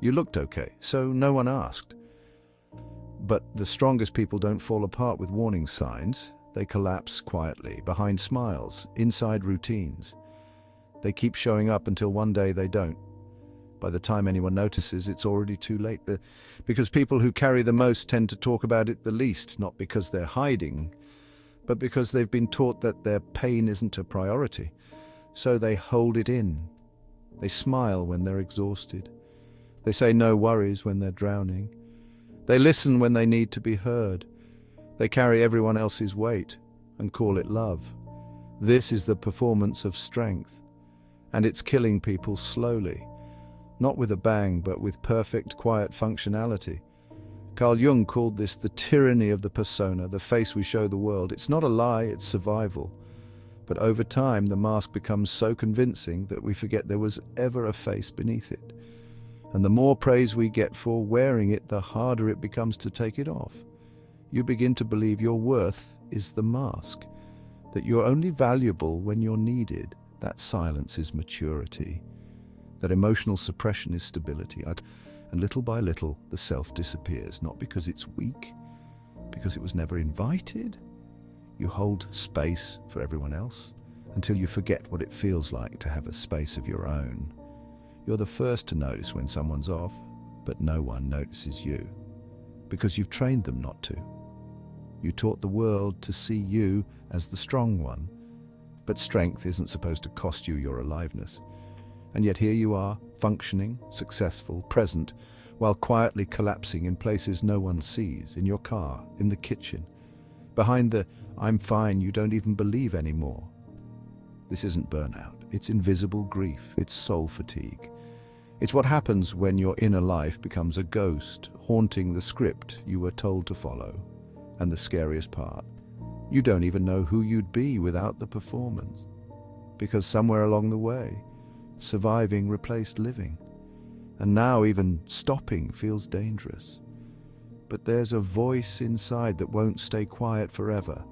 You looked okay, so no one asked. But the strongest people don't fall apart with warning signs. They collapse quietly, behind smiles, inside routines. They keep showing up until one day they don't. By the time anyone notices, it's already too late. Because people who carry the most tend to talk about it the least, not because they're hiding, but because they've been taught that their pain isn't a priority. So they hold it in. They smile when they're exhausted. They say no worries when they're drowning. They listen when they need to be heard. They carry everyone else's weight and call it love. This is the performance of strength, and it's killing people slowly. Not with a bang, but with perfect, quiet functionality. Carl Jung called this the tyranny of the persona, the face we show the world. It's not a lie, it's survival. But over time, the mask becomes so convincing that we forget there was ever a face beneath it. And the more praise we get for wearing it, the harder it becomes to take it off. You begin to believe your worth is the mask, that you're only valuable when you're needed. That silence is maturity. That emotional suppression is stability. And little by little, the self disappears, not because it's weak, because it was never invited. You hold space for everyone else until you forget what it feels like to have a space of your own. You're the first to notice when someone's off, but no one notices you, because you've trained them not to. You taught the world to see you as the strong one, but strength isn't supposed to cost you your aliveness. And yet here you are, functioning, successful, present, while quietly collapsing in places no one sees, in your car, in the kitchen, behind the "I'm fine" you don't even believe anymore. This isn't burnout, it's invisible grief, it's soul fatigue. It's what happens when your inner life becomes a ghost, haunting the script you were told to follow. And the scariest part, you don't even know who you'd be without the performance. Because somewhere along the way, surviving replaced living. And now even stopping feels dangerous. But there's a voice inside that won't stay quiet forever.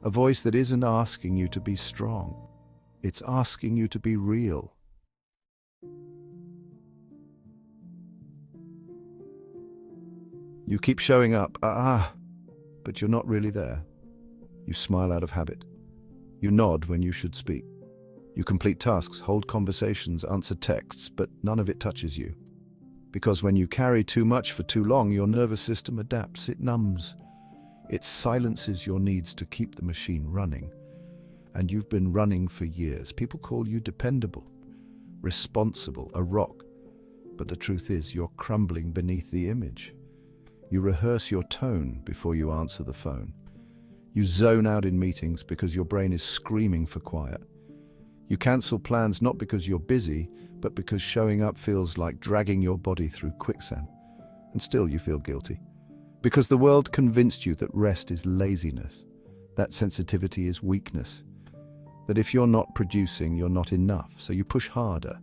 A voice that isn't asking you to be strong. It's asking you to be real. You keep showing up, but you're not really there. You smile out of habit. You nod when you should speak. You complete tasks, hold conversations, answer texts, but none of it touches you. Because when you carry too much for too long, your nervous system adapts, it numbs. It silences your needs to keep the machine running. And you've been running for years. People call you dependable, responsible, a rock. But the truth is, you're crumbling beneath the image. You rehearse your tone before you answer the phone. You zone out in meetings because your brain is screaming for quiet. You cancel plans not because you're busy, but because showing up feels like dragging your body through quicksand. And still you feel guilty. Because the world convinced you that rest is laziness, that sensitivity is weakness, that if you're not producing, you're not enough, so you push harder,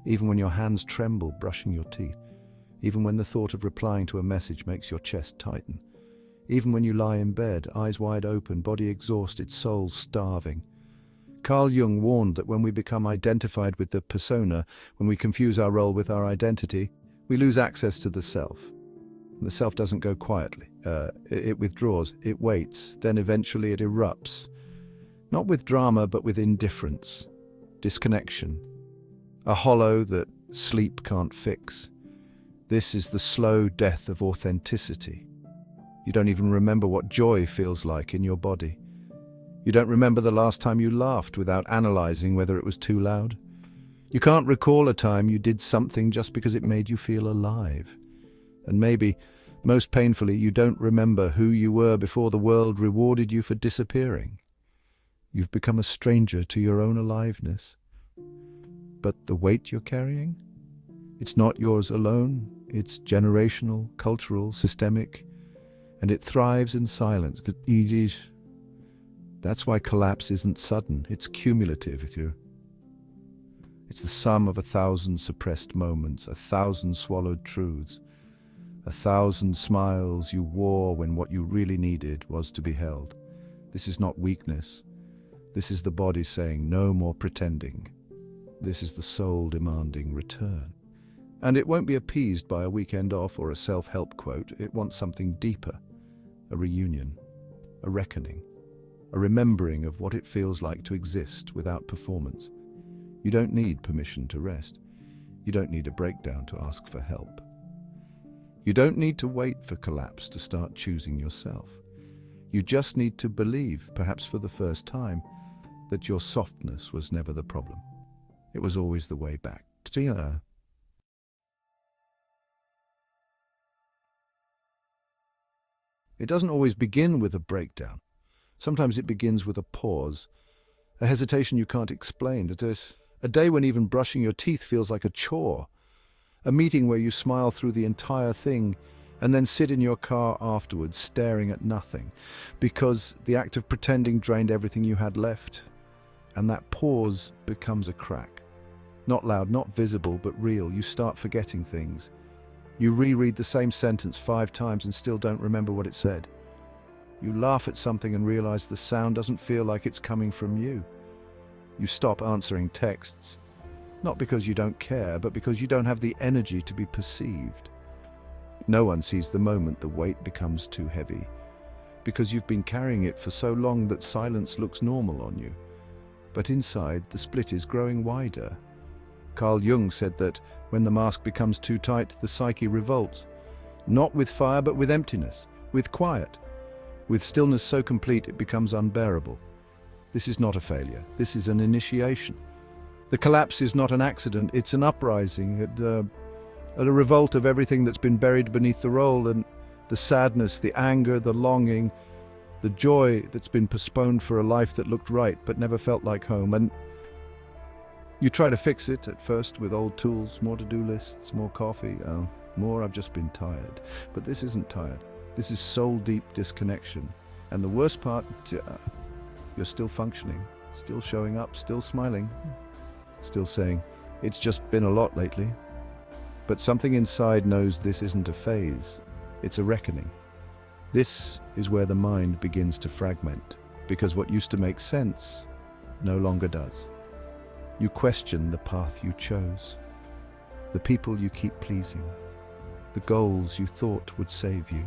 even when your hands tremble brushing your teeth, even when the thought of replying to a message makes your chest tighten, even when you lie in bed, eyes wide open, body exhausted, soul starving. Carl Jung warned that when we become identified with the persona, when we confuse our role with our identity, we lose access to the self. The self doesn't go quietly. It withdraws, it waits, then eventually it erupts. Not with drama, but with indifference, disconnection, a hollow that sleep can't fix. This is the slow death of authenticity. You don't even remember what joy feels like in your body. You don't remember the last time you laughed without analyzing whether it was too loud. You can't recall a time you did something just because it made you feel alive. And maybe, most painfully, you don't remember who you were before the world rewarded you for disappearing. You've become a stranger to your own aliveness. But the weight you're carrying? It's not yours alone. It's generational, cultural, systemic, and it thrives in silence. That's why collapse isn't sudden, it's cumulative. It's the sum of 1,000 suppressed moments, 1,000 swallowed truths, 1,000 smiles you wore when what you really needed was to be held. This is not weakness. This is the body saying, no more pretending. This is the soul demanding return. And it won't be appeased by a weekend off or a self-help quote. It wants something deeper, a reunion, a reckoning, a remembering of what it feels like to exist without performance. You don't need permission to rest. You don't need a breakdown to ask for help. You don't need to wait for collapse to start choosing yourself. You just need to believe, perhaps for the first time, that your softness was never the problem. It was always the way back. It doesn't always begin with a breakdown. Sometimes it begins with a pause, a hesitation you can't explain. It is a day when even brushing your teeth feels like a chore, a meeting where you smile through the entire thing and then sit in your car afterwards staring at nothing, because the act of pretending drained everything you had left. And that pause becomes a crack. Not loud, not visible, but real. You start forgetting things. You reread the same sentence 5 times and still don't remember what it said. You laugh at something and realize the sound doesn't feel like it's coming from you. You stop answering texts, not because you don't care, but because you don't have the energy to be perceived. No one sees the moment the weight becomes too heavy, because you've been carrying it for so long that silence looks normal on you. But inside, the split is growing wider. Carl Jung said that when the mask becomes too tight, the psyche revolts. Not with fire, but with emptiness, with quiet, with stillness so complete it becomes unbearable. This is not a failure. This is an initiation. The collapse is not an accident. It's an uprising, at a revolt of everything that's been buried beneath the roll, and the sadness, the anger, the longing, the joy that's been postponed for a life that looked right but never felt like home. And you try to fix it at first with old tools, more to-do lists, more coffee, more I've just been tired. But this isn't tired. This is soul-deep disconnection. And the worst part, you're still functioning, still showing up, still smiling, still saying, it's just been a lot lately. But something inside knows this isn't a phase, it's a reckoning. This is where the mind begins to fragment, because what used to make sense no longer does. You question the path you chose, the people you keep pleasing, the goals you thought would save you.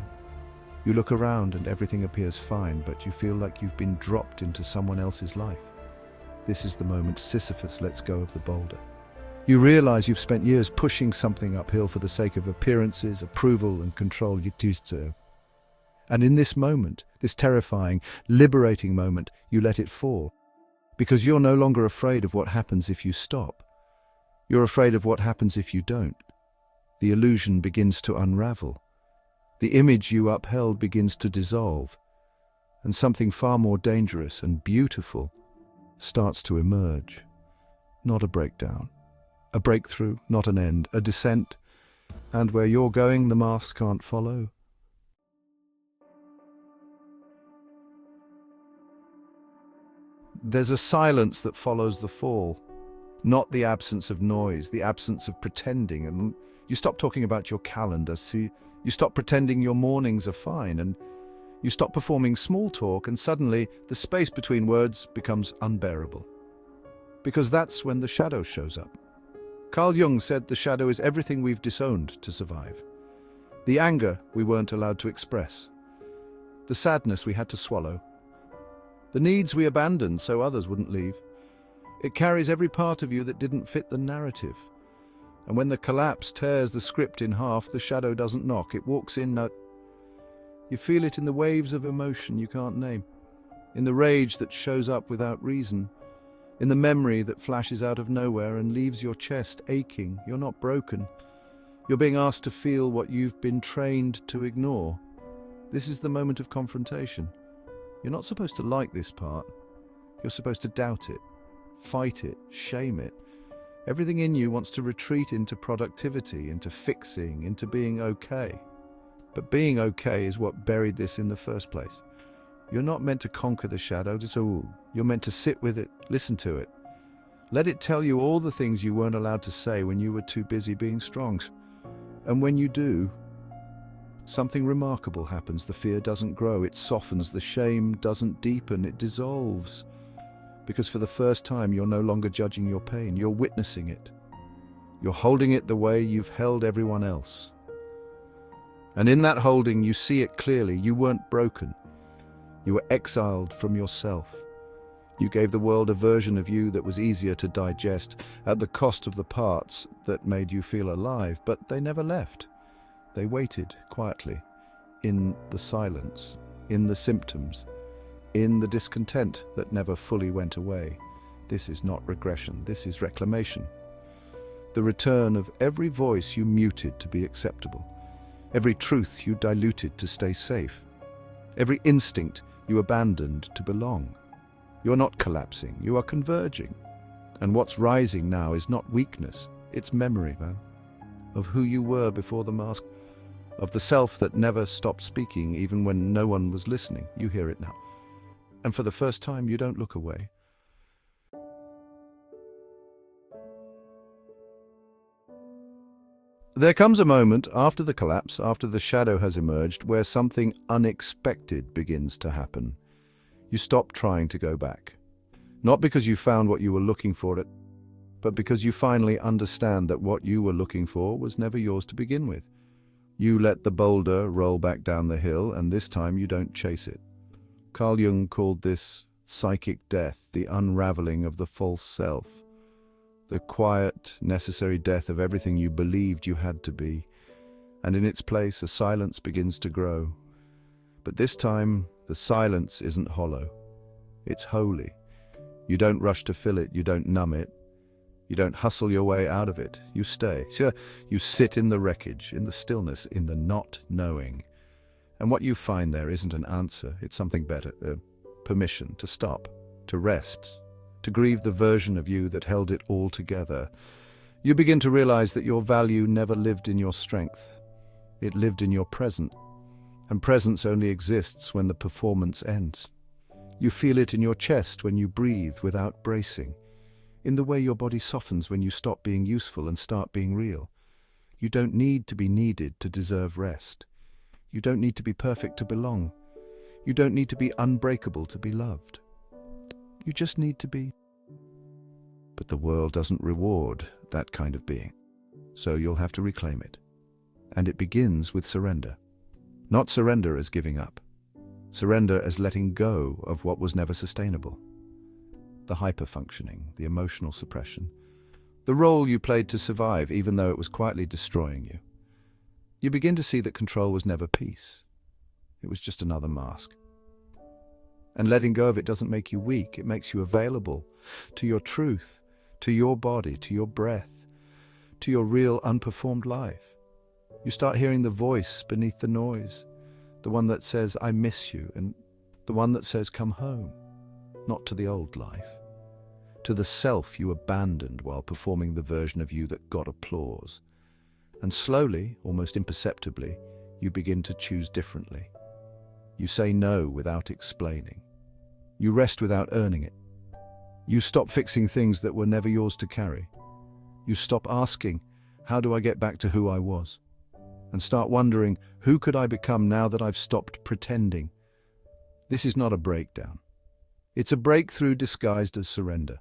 You look around and everything appears fine, but you feel like you've been dropped into someone else's life. This is the moment Sisyphus lets go of the boulder. You realize you've spent years pushing something uphill for the sake of appearances, approval, and control. And in this moment, this terrifying, liberating moment, you let it fall. Because you're no longer afraid of what happens if you stop. You're afraid of what happens if you don't. The illusion begins to unravel. The image you upheld begins to dissolve. And something far more dangerous and beautiful starts to emerge. Not a breakdown. A breakthrough, not an end. A descent. And where you're going, the mask can't follow. There's a silence that follows the fall, not the absence of noise, the absence of pretending. And you stop talking about your calendar, so you stop pretending your mornings are fine, and you stop performing small talk, and suddenly the space between words becomes unbearable. Because that's when the shadow shows up. Carl Jung said the shadow is everything we've disowned to survive. The anger we weren't allowed to express. The sadness we had to swallow. The needs we abandoned so others wouldn't leave. It carries every part of you that didn't fit the narrative. And when the collapse tears the script in half, the shadow doesn't knock. It walks in. You feel it in the waves of emotion you can't name, in the rage that shows up without reason, in the memory that flashes out of nowhere and leaves your chest aching. You're not broken. You're being asked to feel what you've been trained to ignore. This is the moment of confrontation. You're not supposed to like this part. You're supposed to doubt it, fight it, shame it. Everything in you wants to retreat into productivity, into fixing, into being okay. But being okay is what buried this in the first place. You're not meant to conquer the shadow, you're meant to sit with it, listen to it. Let it tell you all the things you weren't allowed to say when you were too busy being strong. And when you do, something remarkable happens. The fear doesn't grow, it softens. The shame doesn't deepen, it dissolves. Because for the first time, you're no longer judging your pain, you're witnessing it. You're holding it the way you've held everyone else. And in that holding, you see it clearly. You weren't broken. You were exiled from yourself. You gave the world a version of you that was easier to digest at the cost of the parts that made you feel alive, but they never left. They waited quietly, in the silence, in the symptoms, in the discontent that never fully went away. This is not regression, this is reclamation. The return of every voice you muted to be acceptable, every truth you diluted to stay safe, every instinct you abandoned to belong. You're not collapsing, you are converging. And what's rising now is not weakness, it's memory, man, of who you were before the mask, of the self that never stopped speaking even when no one was listening. You hear it now. And for the first time, you don't look away. There comes a moment after the collapse, after the shadow has emerged, where something unexpected begins to happen. You stop trying to go back. Not because you found what you were looking for, but because you finally understand that what you were looking for was never yours to begin with. You let the boulder roll back down the hill, and this time you don't chase it. Carl Jung called this psychic death, the unraveling of the false self. The quiet, necessary death of everything you believed you had to be, and in its place a silence begins to grow. But this time, the silence isn't hollow. It's holy. You don't rush to fill it, you don't numb it, you don't hustle your way out of it. You stay. Sure, you sit in the wreckage, in the stillness, in the not knowing. And what you find there isn't an answer, it's something better, permission to stop, to rest, to grieve the version of you that held it all together. You begin to realize that your value never lived in your strength. It lived in your present. And presence only exists when the performance ends. You feel it in your chest when you breathe without bracing, in the way your body softens when you stop being useful and start being real. You don't need to be needed to deserve rest. You don't need to be perfect to belong. You don't need to be unbreakable to be loved. You just need to be. But the world doesn't reward that kind of being, so you'll have to reclaim it. And it begins with surrender. Not surrender as giving up. Surrender as letting go of what was never sustainable. The hyperfunctioning, the emotional suppression, the role you played to survive even though it was quietly destroying you. You begin to see that control was never peace. It was just another mask. And letting go of it doesn't make you weak, it makes you available to your truth, to your body, to your breath, to your real unperformed life. You start hearing the voice beneath the noise, the one that says, I miss you, and the one that says, come home, not to the old life, to the self you abandoned while performing the version of you that got applause. And slowly, almost imperceptibly, you begin to choose differently. You say no without explaining. You rest without earning it. You stop fixing things that were never yours to carry. You stop asking, how do I get back to who I was? And start wondering, who could I become now that I've stopped pretending? This is not a breakdown. It's a breakthrough disguised as surrender.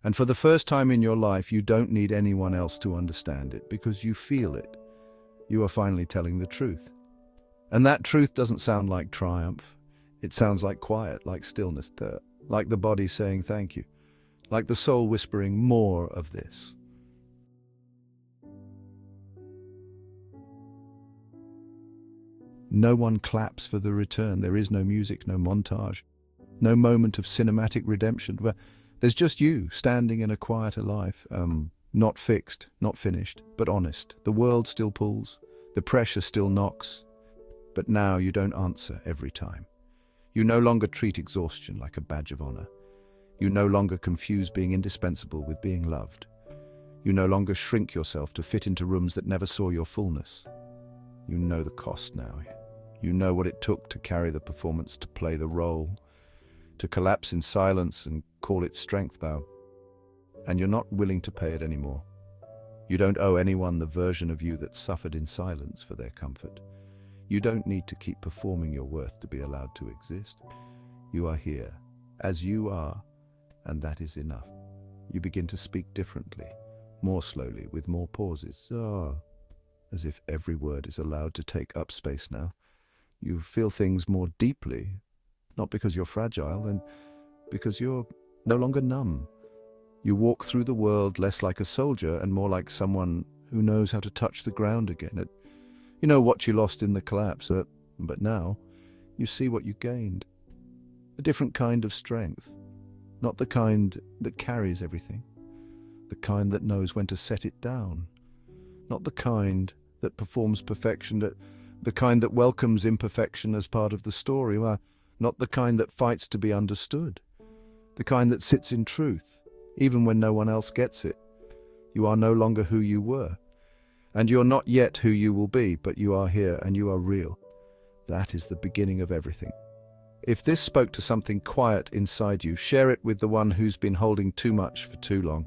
And for the first time in your life, you don't need anyone else to understand it because you feel it. You are finally telling the truth. And that truth doesn't sound like triumph. It sounds like quiet, like stillness, like the body saying thank you, like the soul whispering more of this. No one claps for the return. There is no music, no montage, no moment of cinematic redemption. But there's just you standing in a quieter life, not fixed, not finished, but honest. The world still pulls, the pressure still knocks, but now you don't answer every time. You no longer treat exhaustion like a badge of honor. You no longer confuse being indispensable with being loved. You no longer shrink yourself to fit into rooms that never saw your fullness. You know the cost now. You know what it took to carry the performance, to play the role, to collapse in silence and call it strength now. And you're not willing to pay it anymore. You don't owe anyone the version of you that suffered in silence for their comfort. You don't need to keep performing your worth to be allowed to exist. You are here, as you are, and that is enough. You begin to speak differently, more slowly, with more pauses. Ah, as if every word is allowed to take up space now. You feel things more deeply, not because you're fragile, and because you're no longer numb. You walk through the world less like a soldier and more like someone who knows how to touch the ground again. You know what you lost in the collapse, but now you see what you gained. A different kind of strength, not the kind that carries everything, the kind that knows when to set it down, not the kind that performs perfection, the kind that welcomes imperfection as part of the story, not the kind that fights to be understood, the kind that sits in truth, even when no one else gets it. You are no longer who you were, and you're not yet who you will be, but you are here and you are real. That is the beginning of everything. If this spoke to something quiet inside you, share it with the one who's been holding too much for too long,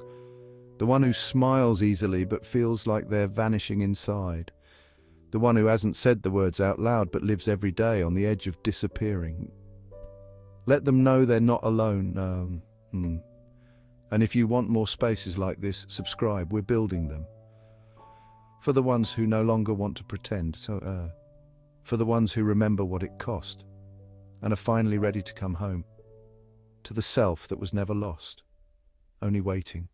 the one who smiles easily but feels like they're vanishing inside, the one who hasn't said the words out loud but lives every day on the edge of disappearing. Let them know they're not alone. And if you want more spaces like this, subscribe. We're building them. For the ones who no longer want to pretend, for the ones who remember what it cost and are finally ready to come home, to the self that was never lost, only waiting.